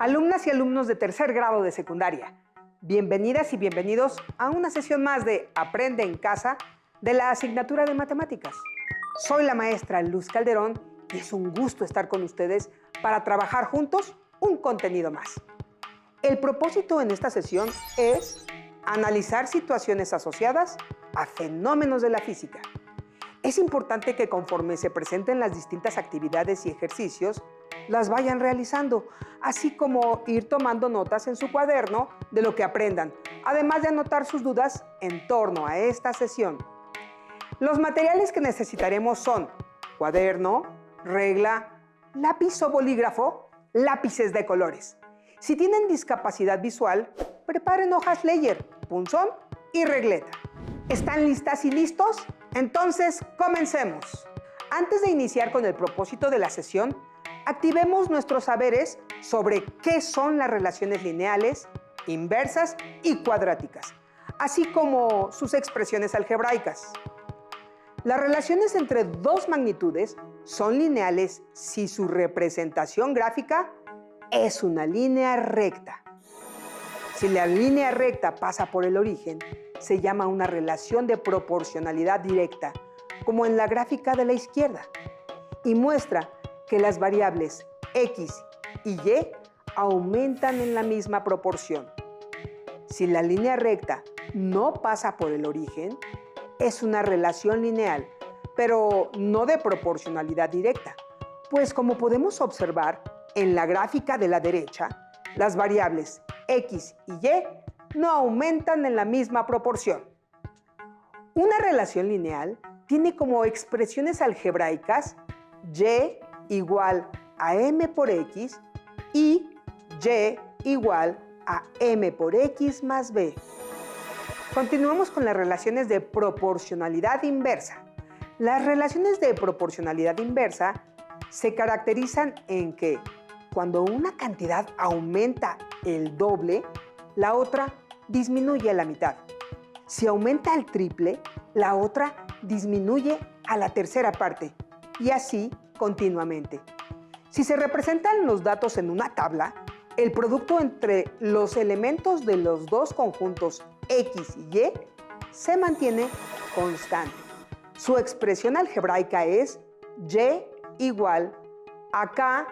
Alumnas y alumnos de tercer grado de secundaria, bienvenidas y bienvenidos a una sesión más de Aprende en Casa de la asignatura de Matemáticas. Soy la maestra Luz Calderón y es un gusto estar con ustedes para trabajar juntos un contenido más. El propósito en esta sesión es analizar situaciones asociadas a fenómenos de la física. Es importante que conforme se presenten las distintas actividades y ejercicios, las vayan realizando, así como ir tomando notas en su cuaderno de lo que aprendan, además de anotar sus dudas en torno a esta sesión. Los materiales que necesitaremos son cuaderno, regla, lápiz o bolígrafo, lápices de colores. Si tienen discapacidad visual, preparen hojas Leyer, punzón y regleta. ¿Están listas y listos? Entonces, comencemos. Antes de iniciar con el propósito de la sesión, activemos nuestros saberes sobre qué son las relaciones lineales, inversas y cuadráticas, así como sus expresiones algebraicas. Las relaciones entre dos magnitudes son lineales si su representación gráfica es una línea recta. Si la línea recta pasa por el origen, se llama una relación de proporcionalidad directa, como en la gráfica de la izquierda, y muestra que las variables x y y aumentan en la misma proporción. Si la línea recta no pasa por el origen, es una relación lineal, pero no de proporcionalidad directa, pues como podemos observar en la gráfica de la derecha, las variables x y y no aumentan en la misma proporción. Una relación lineal tiene como expresiones algebraicas y igual a m por x y y igual a m por x más b. Continuamos con las relaciones de proporcionalidad inversa. Las relaciones de proporcionalidad inversa se caracterizan en que cuando una cantidad aumenta el doble, la otra disminuye a la mitad. Si aumenta el triple, la otra disminuye a la tercera parte, y así continuamente. Si se representan los datos en una tabla, el producto entre los elementos de los dos conjuntos x y y se mantiene constante. Su expresión algebraica es y igual a k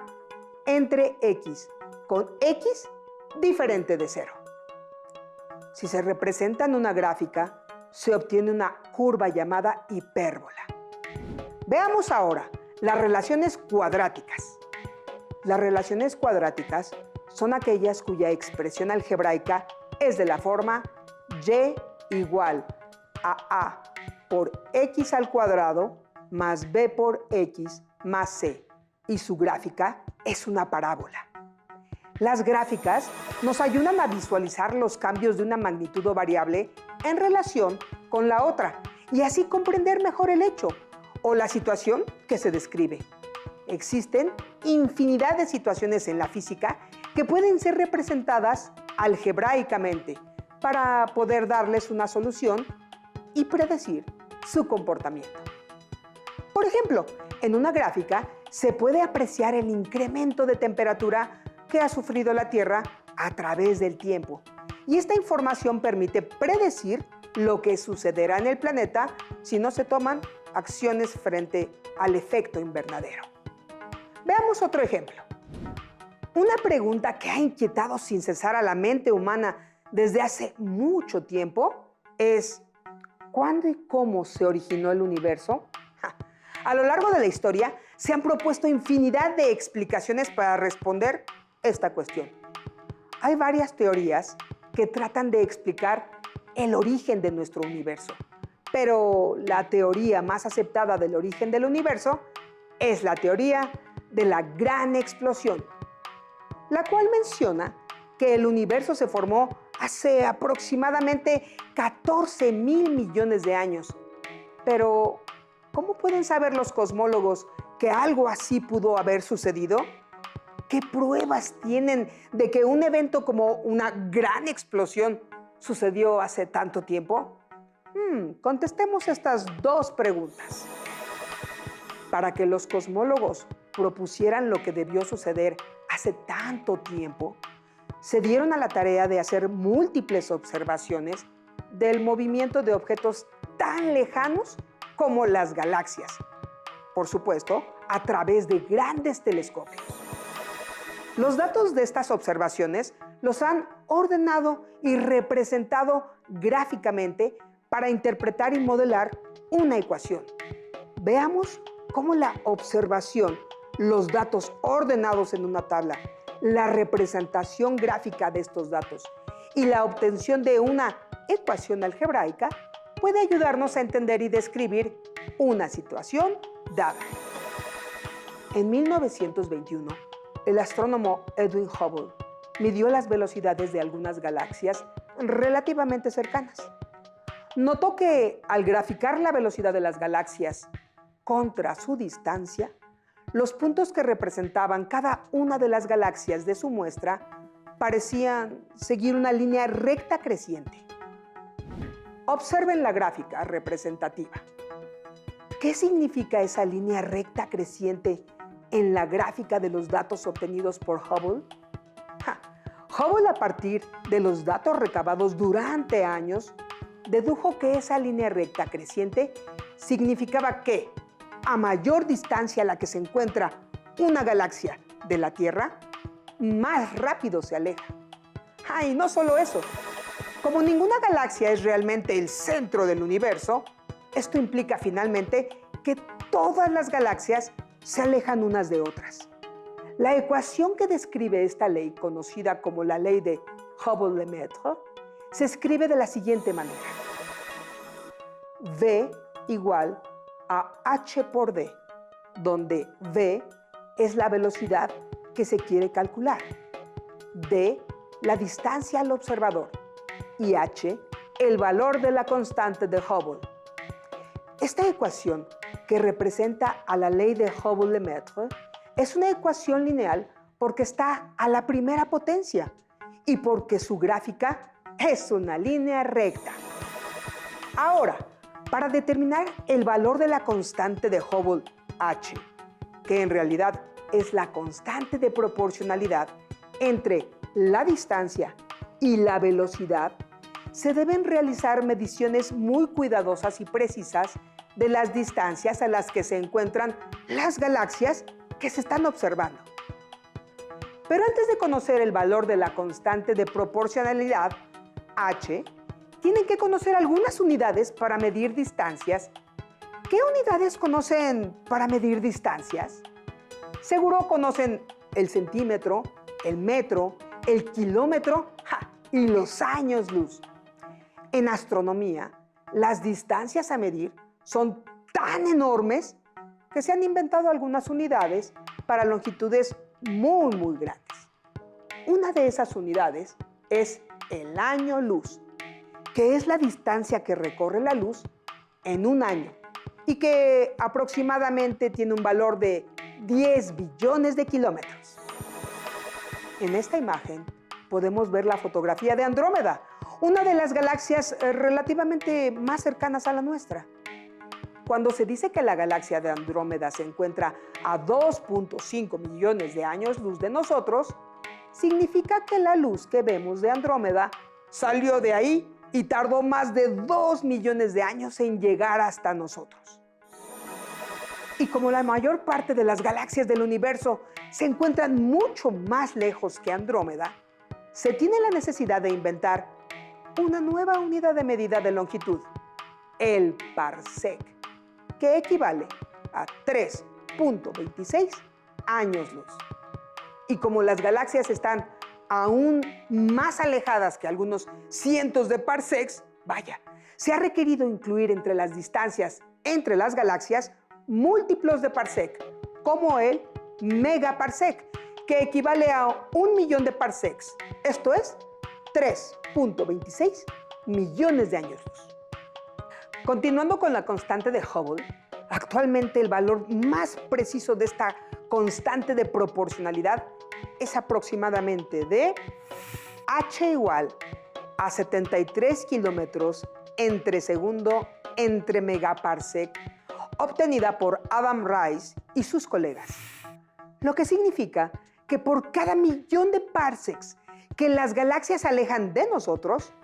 entre x, con x diferente de 0. Si se representa en una gráfica, se obtiene una curva llamada hipérbola. Veamos ahora las relaciones cuadráticas. Las relaciones cuadráticas son aquellas cuya expresión algebraica es de la forma y igual a por x al cuadrado más b por x más c, y su gráfica es una parábola. Las gráficas nos ayudan a visualizar los cambios de una magnitud o variable en relación con la otra y así comprender mejor el hecho o la situación que se describe. Existen infinidad de situaciones en la física que pueden ser representadas algebraicamente para poder darles una solución y predecir su comportamiento. Por ejemplo, en una gráfica se puede apreciar el incremento de temperatura que ha sufrido la Tierra a través del tiempo. Y esta información permite predecir lo que sucederá en el planeta si no se toman acciones frente al efecto invernadero. Veamos otro ejemplo. Una pregunta que ha inquietado sin cesar a la mente humana desde hace mucho tiempo es: ¿cuándo y cómo se originó el universo? A lo largo de la historia se han propuesto infinidad de explicaciones para responder esta cuestión. Hay varias teorías que tratan de explicar el origen de nuestro universo, pero la teoría más aceptada del origen del universo es la teoría de la gran explosión, la cual menciona que el universo se formó hace aproximadamente 14.000 millones de años. Pero, ¿cómo pueden saber los cosmólogos que algo así pudo haber sucedido? ¿Qué pruebas tienen de que un evento como una gran explosión sucedió hace tanto tiempo? Contestemos estas dos preguntas. Para que los cosmólogos propusieran lo que debió suceder hace tanto tiempo, se dieron a la tarea de hacer múltiples observaciones del movimiento de objetos tan lejanos como las galaxias. Por supuesto, a través de grandes telescopios. Los datos de estas observaciones los han ordenado y representado gráficamente para interpretar y modelar una ecuación. Veamos cómo la observación, los datos ordenados en una tabla, la representación gráfica de estos datos y la obtención de una ecuación algebraica puede ayudarnos a entender y describir una situación dada. En 1921, el astrónomo Edwin Hubble midió las velocidades de algunas galaxias relativamente cercanas. Notó que al graficar la velocidad de las galaxias contra su distancia, los puntos que representaban cada una de las galaxias de su muestra parecían seguir una línea recta creciente. Observen la gráfica representativa. ¿Qué significa esa línea recta creciente en la gráfica de los datos obtenidos por Hubble? Hubble, a partir de los datos recabados durante años, dedujo que esa línea recta creciente significaba que, a mayor distancia a la que se encuentra una galaxia de la Tierra, más rápido se aleja. Y no solo eso. Como ninguna galaxia es realmente el centro del universo, esto implica finalmente que todas las galaxias se alejan unas de otras. La ecuación que describe esta ley, conocida como la ley de Hubble-Lemaitre, se escribe de la siguiente manera. V igual a h por d, donde v es la velocidad que se quiere calcular, d la distancia al observador y h el valor de la constante de Hubble. Esta ecuación, que representa a la ley de Hubble-Lemaitre, es una ecuación lineal porque está a la primera potencia y porque su gráfica es una línea recta. Ahora, para determinar el valor de la constante de Hubble, h, que en realidad es la constante de proporcionalidad entre la distancia y la velocidad, se deben realizar mediciones muy cuidadosas y precisas de las distancias a las que se encuentran las galaxias que se están observando. Pero antes de conocer el valor de la constante de proporcionalidad, h, tienen que conocer algunas unidades para medir distancias. ¿Qué unidades conocen para medir distancias? Seguro conocen el centímetro, el metro, el kilómetro y los años luz. En astronomía, las distancias a medir son tan enormes que se han inventado algunas unidades para longitudes muy, muy grandes. Una de esas unidades es el año luz, que es la distancia que recorre la luz en un año y que aproximadamente tiene un valor de 10 billones de kilómetros. En esta imagen podemos ver la fotografía de Andrómeda, una de las galaxias relativamente más cercanas a la nuestra. Cuando se dice que la galaxia de Andrómeda se encuentra a 2.5 millones de años luz de nosotros, significa que la luz que vemos de Andrómeda salió de ahí y tardó más de 2 millones de años en llegar hasta nosotros. Y como la mayor parte de las galaxias del universo se encuentran mucho más lejos que Andrómeda, se tiene la necesidad de inventar una nueva unidad de medida de longitud, el parsec, que equivale a 3.26 años luz. Y como las galaxias están aún más alejadas que algunos cientos de parsecs, se ha requerido incluir entre las distancias entre las galaxias múltiplos de parsec, como el megaparsec, que equivale a 1 millón de parsecs, esto es 3.26 millones de años luz. Continuando con la constante de Hubble, actualmente el valor más preciso de esta constante de proporcionalidad es aproximadamente de h igual a 73 kilómetros entre segundo entre megaparsec, obtenida por Adam Riess y sus colegas. Lo que significa que por cada millón de parsecs que las galaxias se alejan de nosotros,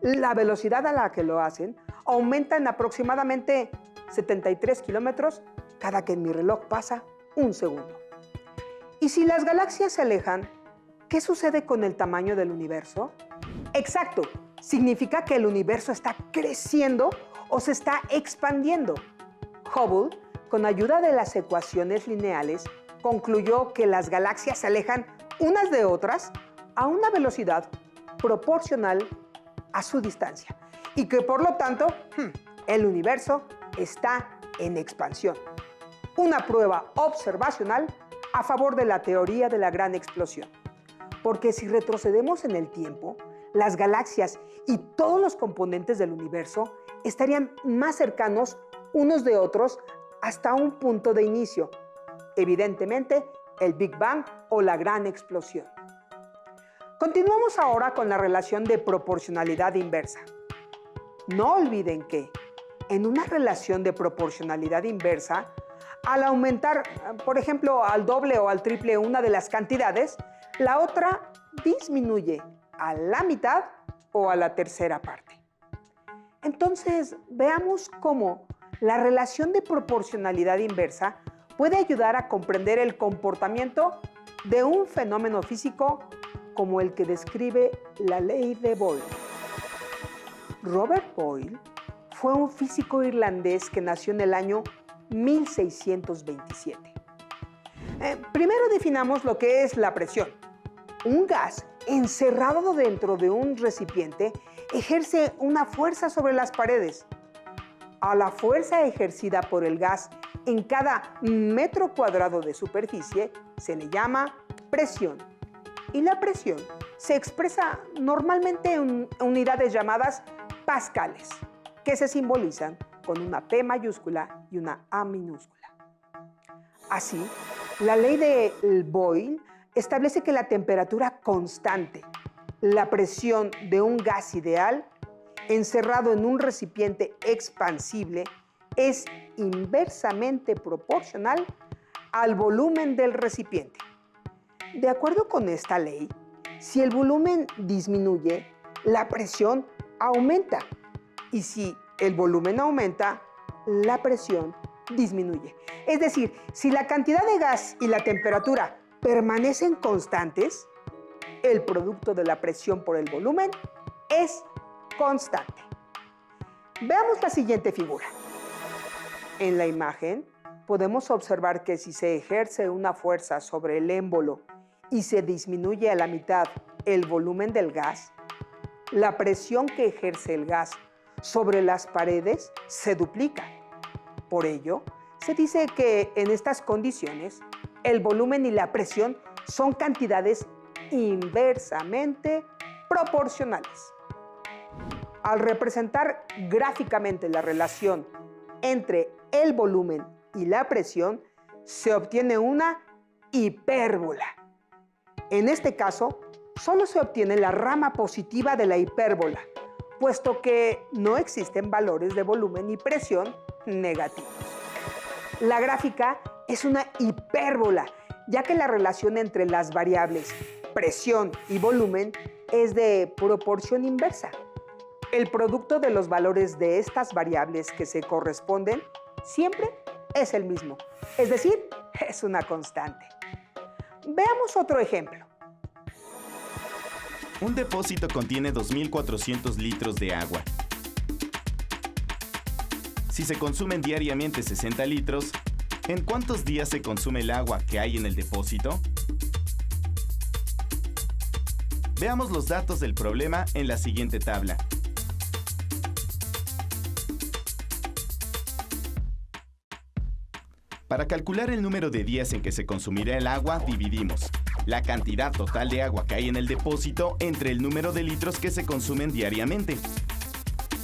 la velocidad a la que lo hacen aumenta en aproximadamente 73 kilómetros cada que en mi reloj pasa un segundo. Y si las galaxias se alejan, ¿qué sucede con el tamaño del universo? Exacto, significa que el universo está creciendo o se está expandiendo. Hubble, con ayuda de las ecuaciones lineales, concluyó que las galaxias se alejan unas de otras a una velocidad proporcional a su distancia y que por lo tanto el universo está en expansión. Una prueba observacional a favor de la teoría de la gran explosión. Porque si retrocedemos en el tiempo, las galaxias y todos los componentes del universo estarían más cercanos unos de otros hasta un punto de inicio, evidentemente el Big Bang o la gran explosión. Continuamos ahora con la relación de proporcionalidad inversa. No olviden que en una relación de proporcionalidad inversa, al aumentar, por ejemplo, al doble o al triple una de las cantidades, la otra disminuye a la mitad o a la tercera parte. Entonces, veamos cómo la relación de proporcionalidad inversa puede ayudar a comprender el comportamiento de un fenómeno físico como el que describe la ley de Boyle. Robert Boyle fue un físico irlandés que nació en el año 1627. Primero definamos lo que es la presión. Un gas encerrado dentro de un recipiente ejerce una fuerza sobre las paredes. A la fuerza ejercida por el gas en cada metro cuadrado de superficie se le llama presión. Y la presión se expresa normalmente en unidades llamadas pascales, que se simbolizan con una P mayúscula y una A minúscula. Así, la ley de Boyle establece que la temperatura constante, la presión de un gas ideal, encerrado en un recipiente expansible, es inversamente proporcional al volumen del recipiente. De acuerdo con esta ley, si el volumen disminuye, la presión aumenta. Y si el volumen aumenta, la presión disminuye. Es decir, si la cantidad de gas y la temperatura permanecen constantes, el producto de la presión por el volumen es constante. Veamos la siguiente figura. En la imagen podemos observar que si se ejerce una fuerza sobre el émbolo y se disminuye a la mitad el volumen del gas, la presión que ejerce el gas sobre las paredes se duplica. Por ello, se dice que en estas condiciones el volumen y la presión son cantidades inversamente proporcionales. Al representar gráficamente la relación entre el volumen y la presión, se obtiene una hipérbola. En este caso, solo se obtiene la rama positiva de la hipérbola, puesto que no existen valores de volumen y presión negativos. La gráfica es una hipérbola, ya que la relación entre las variables presión y volumen es de proporción inversa. El producto de los valores de estas variables que se corresponden siempre es el mismo, es decir, es una constante. Veamos otro ejemplo. Un depósito contiene 2.400 litros de agua. Si se consumen diariamente 60 litros, ¿en cuántos días se consume el agua que hay en el depósito? Veamos los datos del problema en la siguiente tabla. Para calcular el número de días en que se consumirá el agua, dividimos la cantidad total de agua que hay en el depósito entre el número de litros que se consumen diariamente.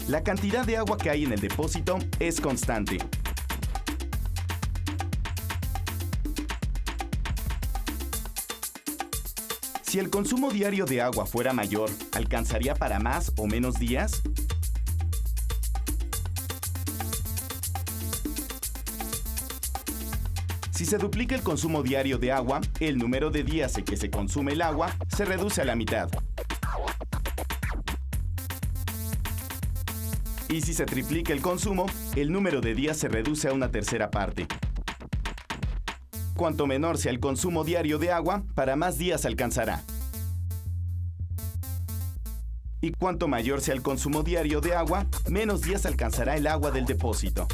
La cantidad de agua que hay en el depósito es constante. Si el consumo diario de agua fuera mayor, ¿alcanzaría para más o menos días? Si se duplica el consumo diario de agua, el número de días en que se consume el agua se reduce a la mitad. Y si se triplica el consumo, el número de días se reduce a una tercera parte. Cuanto menor sea el consumo diario de agua, para más días alcanzará. Y cuanto mayor sea el consumo diario de agua, menos días alcanzará el agua del depósito.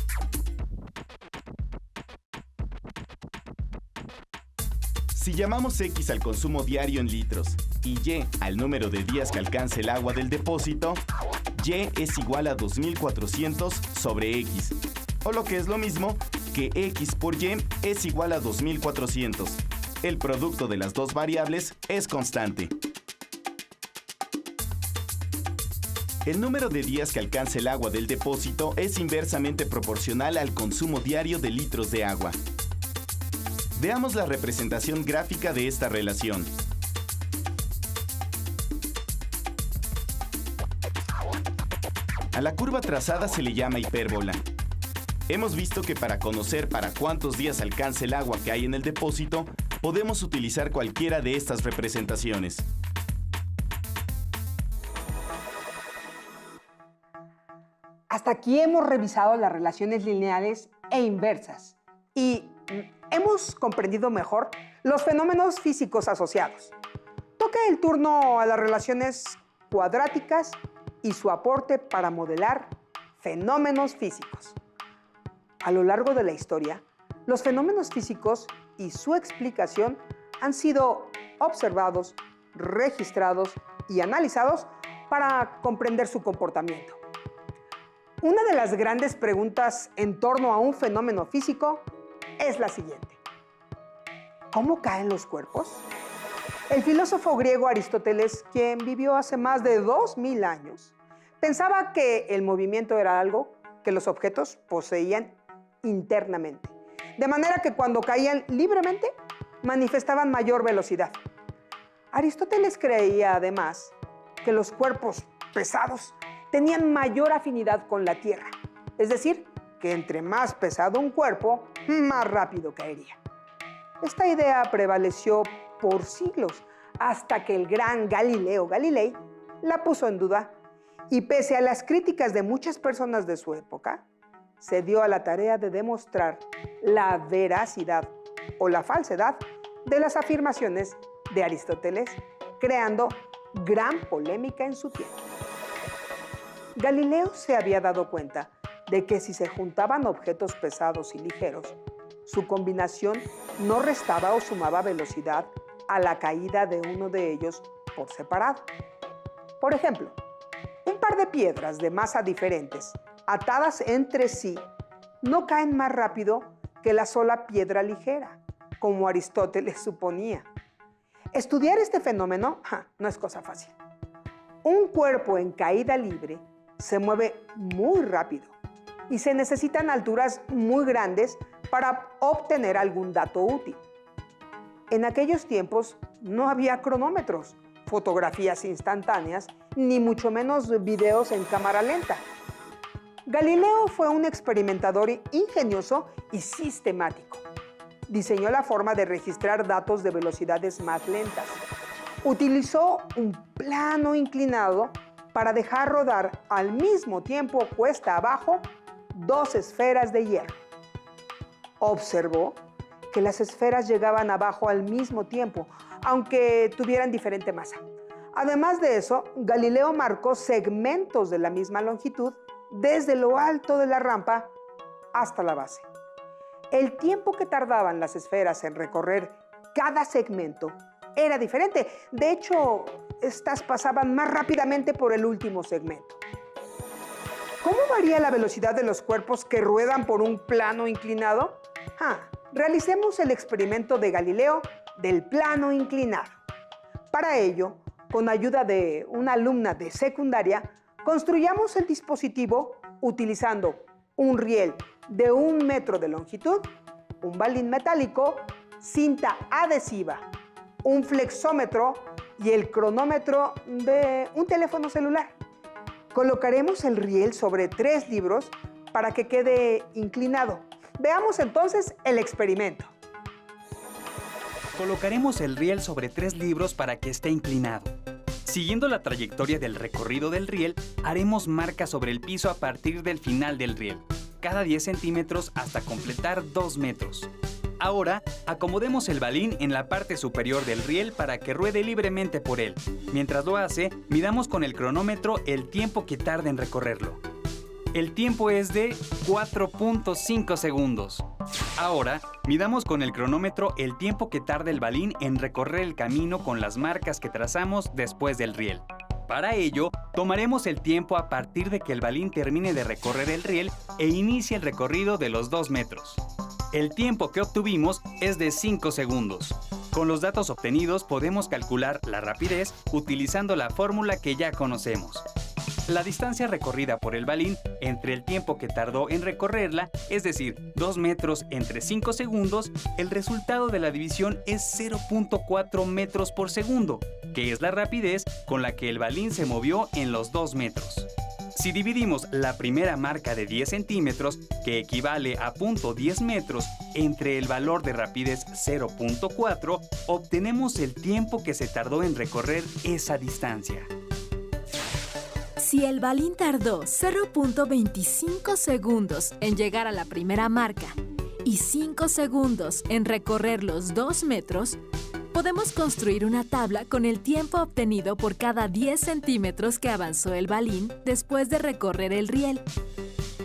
Si llamamos X al consumo diario en litros y Y al número de días que alcance el agua del depósito, Y es igual a 2400 sobre X, o lo que es lo mismo que X por Y es igual a 2400. El producto de las dos variables es constante. El número de días que alcance el agua del depósito es inversamente proporcional al consumo diario de litros de agua. Veamos la representación gráfica de esta relación. A la curva trazada se le llama hipérbola. Hemos visto que para conocer para cuántos días alcanza el agua que hay en el depósito, podemos utilizar cualquiera de estas representaciones. Hasta aquí hemos revisado las relaciones lineales e inversas y hemos comprendido mejor los fenómenos físicos asociados. Toca el turno a las relaciones cuadráticas y su aporte para modelar fenómenos físicos. A lo largo de la historia, los fenómenos físicos y su explicación han sido observados, registrados y analizados para comprender su comportamiento. Una de las grandes preguntas en torno a un fenómeno físico es la siguiente: ¿cómo caen los cuerpos? El filósofo griego Aristóteles, quien vivió hace más de 2000 años, pensaba que el movimiento era algo que los objetos poseían internamente, de manera que cuando caían libremente manifestaban mayor velocidad. Aristóteles creía además que los cuerpos pesados tenían mayor afinidad con la Tierra, es decir, que entre más pesado un cuerpo, más rápido caería. Esta idea prevaleció por siglos hasta que el gran Galileo Galilei la puso en duda y, pese a las críticas de muchas personas de su época, se dio a la tarea de demostrar la veracidad o la falsedad de las afirmaciones de Aristóteles, creando gran polémica en su tiempo. Galileo se había dado cuenta de que si se juntaban objetos pesados y ligeros, su combinación no restaba o sumaba velocidad a la caída de uno de ellos por separado. Por ejemplo, un par de piedras de masa diferentes, atadas entre sí, no caen más rápido que la sola piedra ligera, como Aristóteles suponía. Estudiar este fenómeno no es cosa fácil. Un cuerpo en caída libre se mueve muy rápido y se necesitan alturas muy grandes para obtener algún dato útil. En aquellos tiempos no había cronómetros, fotografías instantáneas, ni mucho menos videos en cámara lenta. Galileo fue un experimentador ingenioso y sistemático. Diseñó la forma de registrar datos de velocidades más lentas. Utilizó un plano inclinado para dejar rodar al mismo tiempo cuesta abajo 2 esferas de hierro. Observó que las esferas llegaban abajo al mismo tiempo, aunque tuvieran diferente masa. Además de eso, Galileo marcó segmentos de la misma longitud desde lo alto de la rampa hasta la base. El tiempo que tardaban las esferas en recorrer cada segmento era diferente. De hecho, estas pasaban más rápidamente por el último segmento. ¿Cómo varía la velocidad de los cuerpos que ruedan por un plano inclinado? Realicemos el experimento de Galileo del plano inclinado. Para ello, con ayuda de una alumna de secundaria, construyamos el dispositivo utilizando un riel de 1 metro de longitud, un balín metálico, cinta adhesiva, un flexómetro y el cronómetro de un teléfono celular. Colocaremos el riel sobre 3 libros para que quede inclinado. Veamos entonces el experimento. Colocaremos el riel sobre 3 libros para que esté inclinado. Siguiendo la trayectoria del recorrido del riel, haremos marcas sobre el piso a partir del final del riel, cada 10 centímetros hasta completar 2 metros. Ahora, acomodemos el balín en la parte superior del riel para que ruede libremente por él. Mientras lo hace, midamos con el cronómetro el tiempo que tarda en recorrerlo. El tiempo es de 4.5 segundos. Ahora, midamos con el cronómetro el tiempo que tarda el balín en recorrer el camino con las marcas que trazamos después del riel. Para ello, tomaremos el tiempo a partir de que el balín termine de recorrer el riel e inicie el recorrido de los 2 metros. El tiempo que obtuvimos es de 5 segundos. Con los datos obtenidos podemos calcular la rapidez utilizando la fórmula que ya conocemos. La distancia recorrida por el balín entre el tiempo que tardó en recorrerla, es decir, 2 metros entre 5 segundos, el resultado de la división es 0.4 metros por segundo, que es la rapidez con la que el balín se movió en los 2 metros. Si dividimos la primera marca de 10 centímetros, que equivale a 0.10 metros, entre el valor de rapidez 0.4, obtenemos el tiempo que se tardó en recorrer esa distancia. Si el balín tardó 0.25 segundos en llegar a la primera marca y 5 segundos en recorrer los 2 metros, podemos construir una tabla con el tiempo obtenido por cada 10 centímetros que avanzó el balín después de recorrer el riel.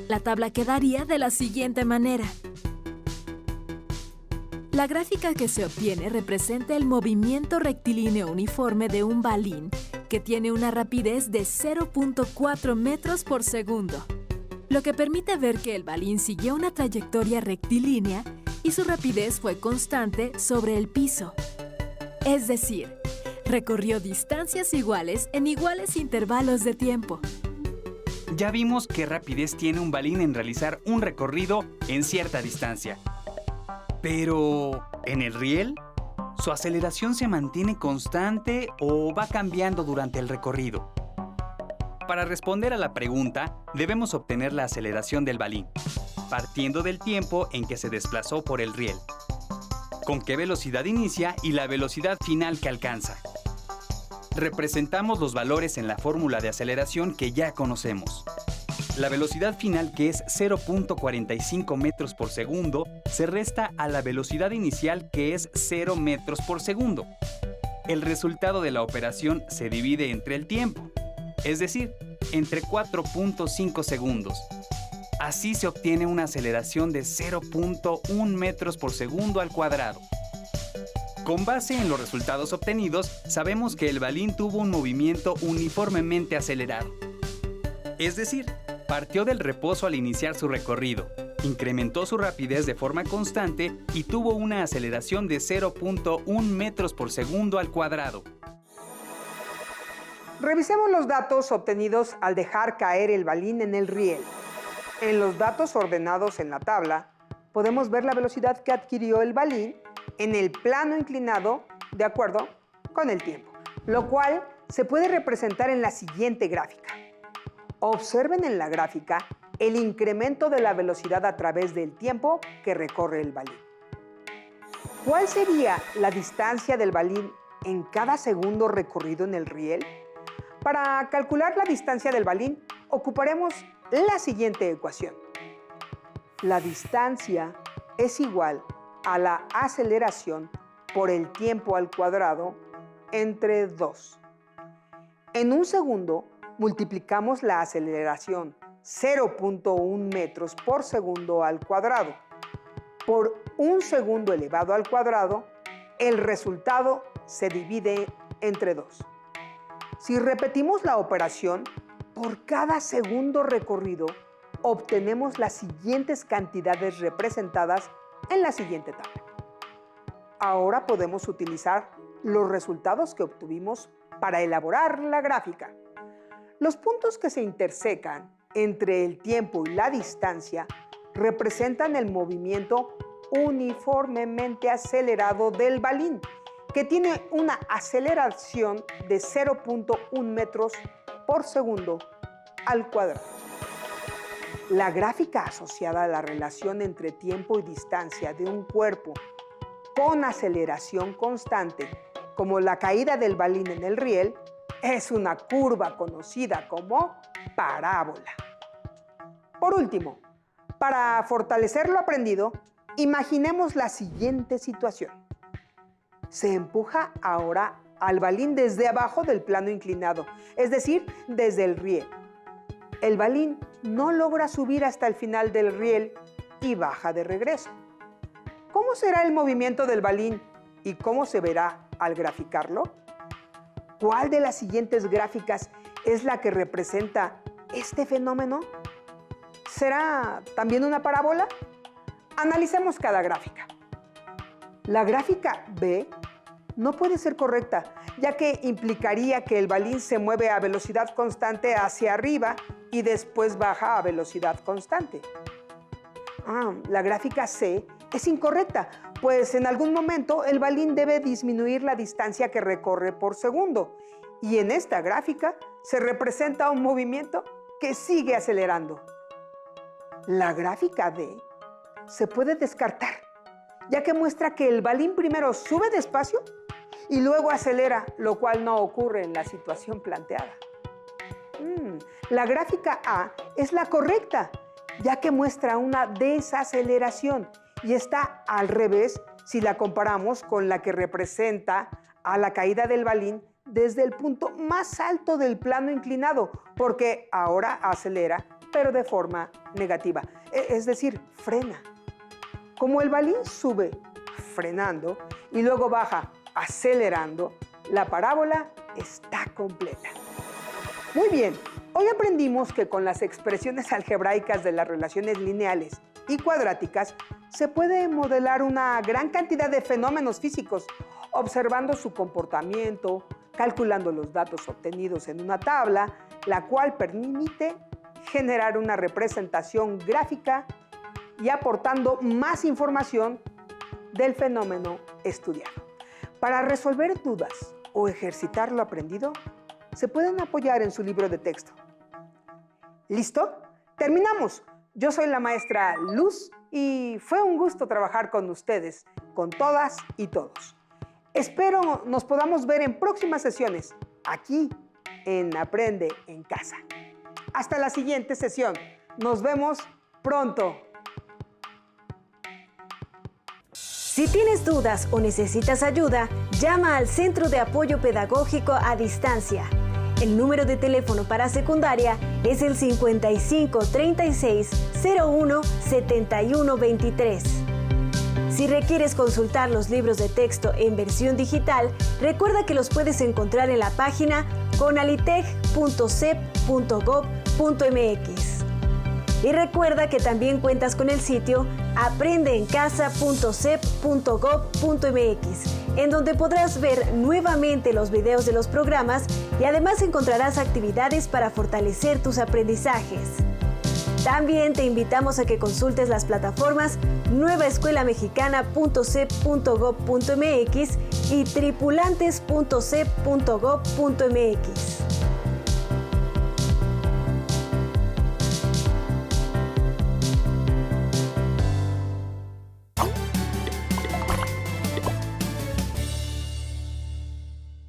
La tabla quedaría de la siguiente manera. La gráfica que se obtiene representa el movimiento rectilíneo uniforme de un balín que tiene una rapidez de 0.4 metros por segundo, lo que permite ver que el balín siguió una trayectoria rectilínea y su rapidez fue constante sobre el piso. Es decir, recorrió distancias iguales en iguales intervalos de tiempo. Ya vimos qué rapidez tiene un balín en realizar un recorrido en cierta distancia. Pero, ¿en el riel? ¿Su aceleración se mantiene constante o va cambiando durante el recorrido? Para responder a la pregunta, debemos obtener la aceleración del balín, partiendo del tiempo en que se desplazó por el riel, con qué velocidad inicia y la velocidad final que alcanza. Representamos los valores en la fórmula de aceleración que ya conocemos. La velocidad final, que es 0.45 metros por segundo, se resta a la velocidad inicial, que es 0 metros por segundo. El resultado de la operación se divide entre el tiempo, es decir, entre 4.5 segundos. Así se obtiene una aceleración de 0.1 metros por segundo al cuadrado. Con base en los resultados obtenidos, sabemos que el balín tuvo un movimiento uniformemente acelerado. Es decir, partió del reposo al iniciar su recorrido, incrementó su rapidez de forma constante y tuvo una aceleración de 0.1 metros por segundo al cuadrado. Revisemos los datos obtenidos al dejar caer el balín en el riel. En los datos ordenados en la tabla, podemos ver la velocidad que adquirió el balín en el plano inclinado de acuerdo con el tiempo, lo cual se puede representar en la siguiente gráfica. Observen en la gráfica el incremento de la velocidad a través del tiempo que recorre el balín. ¿Cuál sería la distancia del balín en cada segundo recorrido en el riel? Para calcular la distancia del balín, ocuparemos la siguiente ecuación. La distancia es igual a la aceleración por el tiempo al cuadrado entre 2. En un segundo, multiplicamos la aceleración 0.1 metros por segundo al cuadrado por un segundo elevado al cuadrado, el resultado se divide entre 2. Si repetimos la operación, por cada segundo recorrido, obtenemos las siguientes cantidades representadas en la siguiente tabla. Ahora podemos utilizar los resultados que obtuvimos para elaborar la gráfica. Los puntos que se intersecan entre el tiempo y la distancia representan el movimiento uniformemente acelerado del balín, que tiene una aceleración de 0.1 metros por segundo al cuadrado. La gráfica asociada a la relación entre tiempo y distancia de un cuerpo con aceleración constante, como la caída del balín en el riel, es una curva conocida como parábola. Por último, para fortalecer lo aprendido, imaginemos la siguiente situación. Se empuja ahora al balín desde abajo del plano inclinado, es decir, desde el riel. El balín no logra subir hasta el final del riel y baja de regreso. ¿Cómo será el movimiento del balín y cómo se verá al graficarlo? ¿Cuál de las siguientes gráficas es la que representa este fenómeno? ¿Será también una parábola? Analicemos cada gráfica. La gráfica B no puede ser correcta, ya que implicaría que el balín se mueve a velocidad constante hacia arriba y después baja a velocidad constante. La gráfica C es incorrecta, pues en algún momento el balín debe disminuir la distancia que recorre por segundo, y en esta gráfica se representa un movimiento que sigue acelerando. La gráfica D se puede descartar, ya que muestra que el balín primero sube despacio y luego acelera, lo cual no ocurre en la situación planteada. La gráfica A es la correcta, ya que muestra una desaceleración y está al revés si la comparamos con la que representa a la caída del balín desde el punto más alto del plano inclinado, porque ahora acelera, pero de forma negativa, es decir, frena. Como el balín sube frenando y luego baja acelerando, la parábola está completa. Muy bien, hoy aprendimos que con las expresiones algebraicas de las relaciones lineales y cuadráticas se puede modelar una gran cantidad de fenómenos físicos, observando su comportamiento, calculando los datos obtenidos en una tabla, la cual permite generar una representación gráfica y aportando más información del fenómeno estudiado. Para resolver dudas o ejercitar lo aprendido, se pueden apoyar en su libro de texto. ¿Listo? ¡Terminamos! Yo soy la maestra Luz y fue un gusto trabajar con ustedes, con todas y todos. Espero nos podamos ver en próximas sesiones, aquí en Aprende en Casa. Hasta la siguiente sesión. Nos vemos pronto. Si tienes dudas o necesitas ayuda, llama al Centro de Apoyo Pedagógico a Distancia. El número de teléfono para secundaria es el 55 36 01 71 23. Si requieres consultar los libros de texto en versión digital, recuerda que los puedes encontrar en la página conaliteg.cep.gov.mx. Y recuerda que también cuentas con el sitio aprendeencasa.cep.gov.mx, en donde podrás ver nuevamente los videos de los programas y además encontrarás actividades para fortalecer tus aprendizajes. También te invitamos a que consultes las plataformas nuevaescuelamexicana.cep.gov.mx y tripulantes.cep.gov.mx.